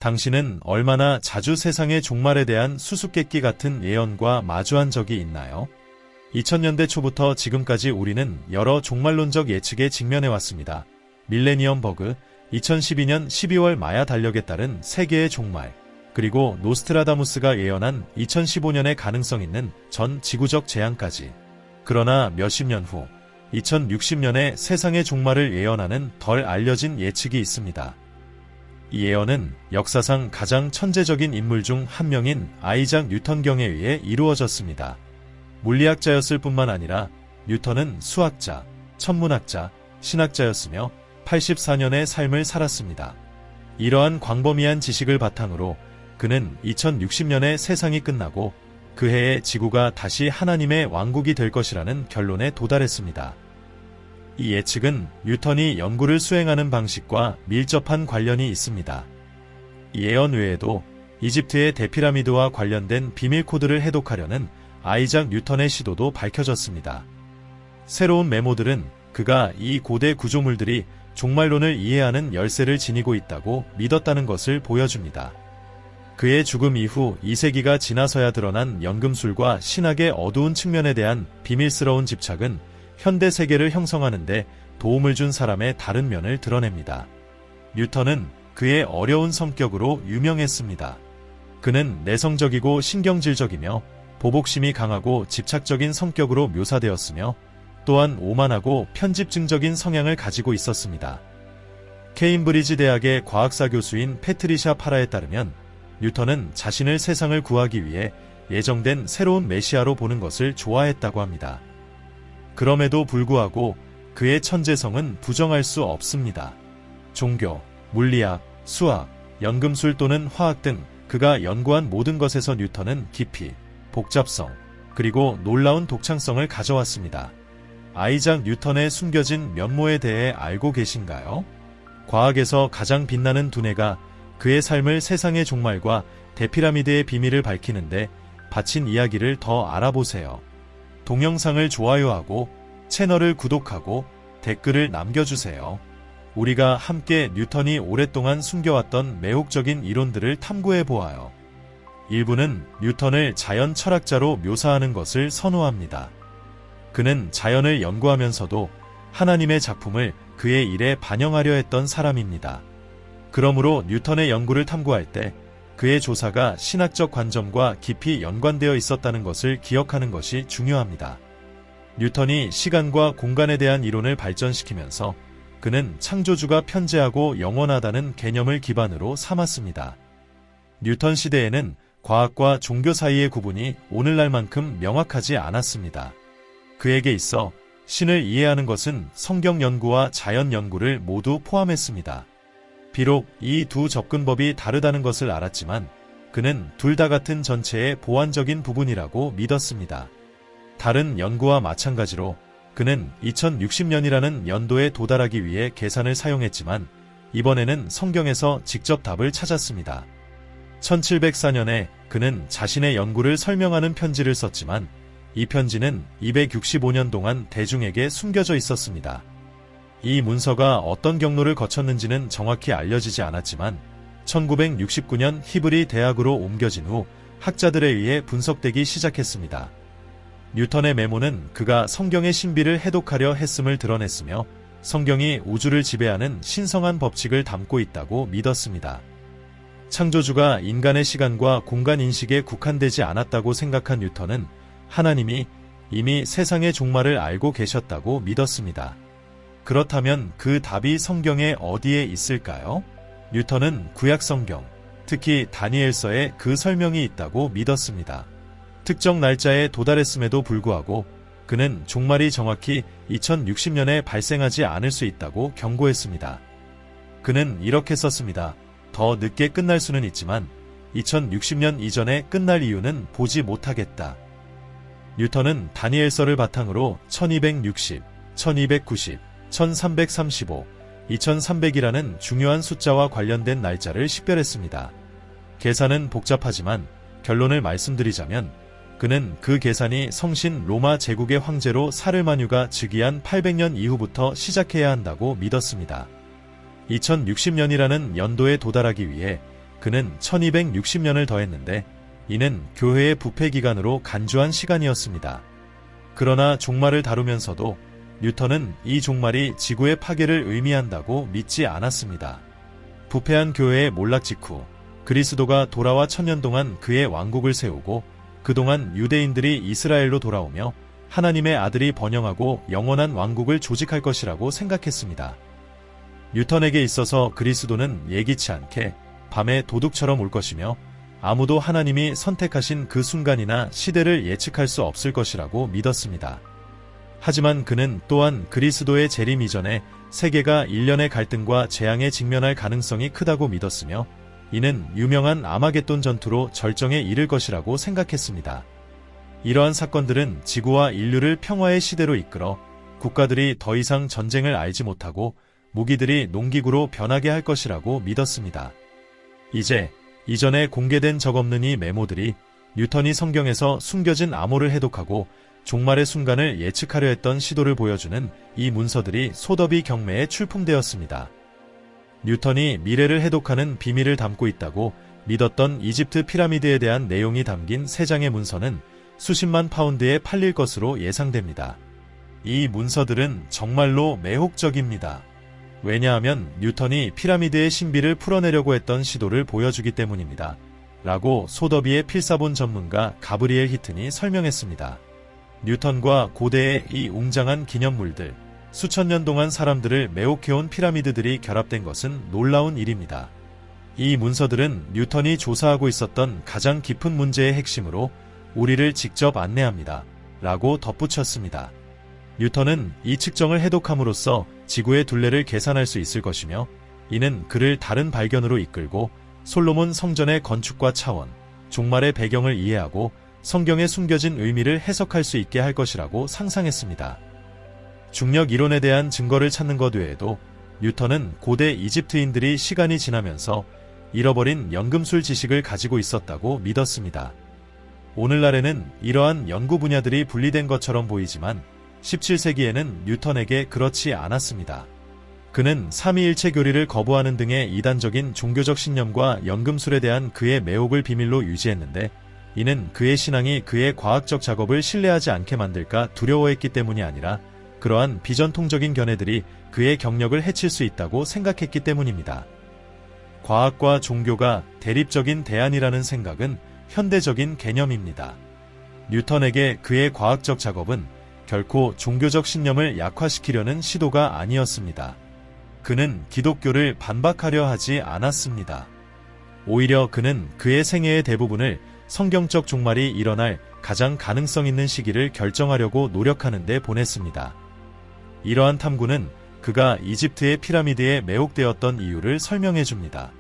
당신은 얼마나 자주 세상의 종말에 대한 수수께끼 같은 예언과 마주한 적이 있나요? 2000년대 초부터 지금까지 우리는 여러 종말론적 예측에 직면해왔습니다. 밀레니엄 버그, 2012년 12월 마야 달력에 따른 세계의 종말, 그리고 노스트라다무스가 예언한 2015년의 가능성 있는 전 지구적 재앙까지. 그러나 몇십 년 후, 2060년에 세상의 종말을 예언하는 덜 알려진 예측이 있습니다. 이 예언은 역사상 가장 천재적인 인물 중 한 명인 아이작 뉴턴경에 의해 이루어졌습니다. 물리학자였을 뿐만 아니라 뉴턴은 수학자, 천문학자, 신학자였으며 84년의 삶을 살았습니다. 이러한 광범위한 지식을 바탕으로 그는 2060년에 세상이 끝나고 그 해에 지구가 다시 하나님의 왕국이 될 것이라는 결론에 도달했습니다. 이 예측은 뉴턴이 연구를 수행하는 방식과 밀접한 관련이 있습니다. 이 예언 외에도 이집트의 대피라미드와 관련된 비밀 코드를 해독하려는 아이작 뉴턴의 시도도 밝혀졌습니다. 새로운 메모들은 그가 이 고대 구조물들이 종말론을 이해하는 열쇠를 지니고 있다고 믿었다는 것을 보여줍니다. 그의 죽음 이후 2세기가 지나서야 드러난 연금술과 신학의 어두운 측면에 대한 비밀스러운 집착은 현대 세계를 형성하는 데 도움을 준 사람의 다른 면을 드러냅니다. 뉴턴은 그의 어려운 성격으로 유명했습니다. 그는 내성적이고 신경질적이며 보복심이 강하고 집착적인 성격으로 묘사되었으며 또한 오만하고 편집증적인 성향을 가지고 있었습니다. 케임브리지 대학의 과학사 교수인 패트리샤 파라에 따르면 뉴턴은 자신을 세상을 구하기 위해 예정된 새로운 메시아로 보는 것을 좋아했다고 합니다. 그럼에도 불구하고 그의 천재성은 부정할 수 없습니다. 종교, 물리학, 수학, 연금술 또는 화학 등 그가 연구한 모든 것에서 뉴턴은 깊이, 복잡성, 그리고 놀라운 독창성을 가져왔습니다. 아이작 뉴턴의 숨겨진 면모에 대해 알고 계신가요? 과학에서 가장 빛나는 두뇌가 그의 삶을 세상의 종말과 대피라미드의 비밀을 밝히는데 바친 이야기를 더 알아보세요. 동영상을 좋아요하고 채널을 구독하고 댓글을 남겨주세요. 우리가 함께 뉴턴이 오랫동안 숨겨왔던 매혹적인 이론들을 탐구해보아요. 일부는 뉴턴을 자연 철학자로 묘사하는 것을 선호합니다. 그는 자연을 연구하면서도 하나님의 작품을 그의 일에 반영하려 했던 사람입니다. 그러므로 뉴턴의 연구를 탐구할 때 그의 조사가 신학적 관점과 깊이 연관되어 있었다는 것을 기억하는 것이 중요합니다. 뉴턴이 시간과 공간에 대한 이론을 발전시키면서 그는 창조주가 편재하고 영원하다는 개념을 기반으로 삼았습니다. 뉴턴 시대에는 과학과 종교 사이의 구분이 오늘날만큼 명확하지 않았습니다. 그에게 있어 신을 이해하는 것은 성경 연구와 자연 연구를 모두 포함했습니다. 비록 이 두 접근법이 다르다는 것을 알았지만 그는 둘 다 같은 전체의 보완적인 부분이라고 믿었습니다. 다른 연구와 마찬가지로 그는 2060년이라는 연도에 도달하기 위해 계산을 사용했지만 이번에는 성경에서 직접 답을 찾았습니다. 1704년에 그는 자신의 연구를 설명하는 편지를 썼지만 이 편지는 265년 동안 대중에게 숨겨져 있었습니다. 이 문서가 어떤 경로를 거쳤는지는 정확히 알려지지 않았지만 1969년 히브리 대학으로 옮겨진 후 학자들에 의해 분석되기 시작했습니다. 뉴턴의 메모는 그가 성경의 신비를 해독하려 했음을 드러냈으며 성경이 우주를 지배하는 신성한 법칙을 담고 있다고 믿었습니다. 창조주가 인간의 시간과 공간 인식에 국한되지 않았다고 생각한 뉴턴은 하나님이 이미 세상의 종말을 알고 계셨다고 믿었습니다. 그렇다면 그 답이 성경에 어디에 있을까요? 뉴턴은 구약 성경, 특히 다니엘서에 그 설명이 있다고 믿었습니다. 특정 날짜에 도달했음에도 불구하고 그는 종말이 정확히 2060년에 발생하지 않을 수 있다고 경고했습니다. 그는 이렇게 썼습니다. 더 늦게 끝날 수는 있지만 2060년 이전에 끝날 이유는 보지 못하겠다. 뉴턴은 다니엘서를 바탕으로 1260, 1290, 1335, 2300이라는 중요한 숫자와 관련된 날짜를 식별했습니다. 계산은 복잡하지만 결론을 말씀드리자면 그는 그 계산이 성신 로마 제국의 황제로 사르마뉴가 즉위한 800년 이후부터 시작해야 한다고 믿었습니다. 2060년이라는 연도에 도달하기 위해 그는 1260년을 더했는데 이는 교회의 부패 기간으로 간주한 시간이었습니다. 그러나 종말을 다루면서도 뉴턴은 이 종말이 지구의 파괴를 의미한다고 믿지 않았습니다. 부패한 교회의 몰락 직후 그리스도가 돌아와 1000년 동안 그의 왕국을 세우고 그동안 유대인들이 이스라엘로 돌아오며 하나님의 아들이 번영하고 영원한 왕국을 조직할 것이라고 생각했습니다. 뉴턴에게 있어서 그리스도는 예기치 않게 밤에 도둑처럼 올 것이며 아무도 하나님이 선택하신 그 순간이나 시대를 예측할 수 없을 것이라고 믿었습니다. 하지만 그는 또한 그리스도의 재림 이전에 세계가 일련의 갈등과 재앙에 직면할 가능성이 크다고 믿었으며 이는 유명한 아마겟돈 전투로 절정에 이를 것이라고 생각했습니다. 이러한 사건들은 지구와 인류를 평화의 시대로 이끌어 국가들이 더 이상 전쟁을 알지 못하고 무기들이 농기구로 변하게 할 것이라고 믿었습니다. 이제 이전에 공개된 적 없는 이 메모들이 뉴턴이 성경에서 숨겨진 암호를 해독하고 종말의 순간을 예측하려 했던 시도를 보여주는 이 문서들이 소더비 경매에 출품되었습니다. 뉴턴이 미래를 해독하는 비밀을 담고 있다고 믿었던 이집트 피라미드에 대한 내용이 담긴 3장의 문서는 수십만 파운드에 팔릴 것으로 예상됩니다. 이 문서들은 정말로 매혹적입니다. 왜냐하면 뉴턴이 피라미드의 신비를 풀어내려고 했던 시도를 보여주기 때문입니다. 라고 소더비의 필사본 전문가 가브리엘 히튼이 설명했습니다. 뉴턴과 고대의 이 웅장한 기념물들, 수천 년 동안 사람들을 매혹해온 피라미드들이 결합된 것은 놀라운 일입니다. 이 문서들은 뉴턴이 조사하고 있었던 가장 깊은 문제의 핵심으로 우리를 직접 안내합니다. 라고 덧붙였습니다. 뉴턴은 이 측정을 해독함으로써 지구의 둘레를 계산할 수 있을 것이며 이는 그를 다른 발견으로 이끌고 솔로몬 성전의 건축과 차원, 종말의 배경을 이해하고 성경에 숨겨진 의미를 해석할 수 있게 할 것이라고 상상했습니다. 중력 이론에 대한 증거를 찾는 것 외에도 뉴턴은 고대 이집트인들이 시간이 지나면서 잃어버린 연금술 지식을 가지고 있었다고 믿었습니다. 오늘날에는 이러한 연구 분야들이 분리된 것처럼 보이지만 17세기에는 뉴턴에게 그렇지 않았습니다. 그는 삼위일체 교리를 거부하는 등의 이단적인 종교적 신념과 연금술에 대한 그의 매혹을 비밀로 유지했는데 이는 그의 신앙이 그의 과학적 작업을 신뢰하지 않게 만들까 두려워했기 때문이 아니라 그러한 비전통적인 견해들이 그의 경력을 해칠 수 있다고 생각했기 때문입니다. 과학과 종교가 대립적인 대안이라는 생각은 현대적인 개념입니다. 뉴턴에게 그의 과학적 작업은 결코 종교적 신념을 약화시키려는 시도가 아니었습니다. 그는 기독교를 반박하려 하지 않았습니다. 오히려 그는 그의 생애의 대부분을 성경적 종말이 일어날 가장 가능성 있는 시기를 결정하려고 노력하는 데 보냈습니다. 이러한 탐구는 그가 이집트의 피라미드에 매혹되었던 이유를 설명해 줍니다.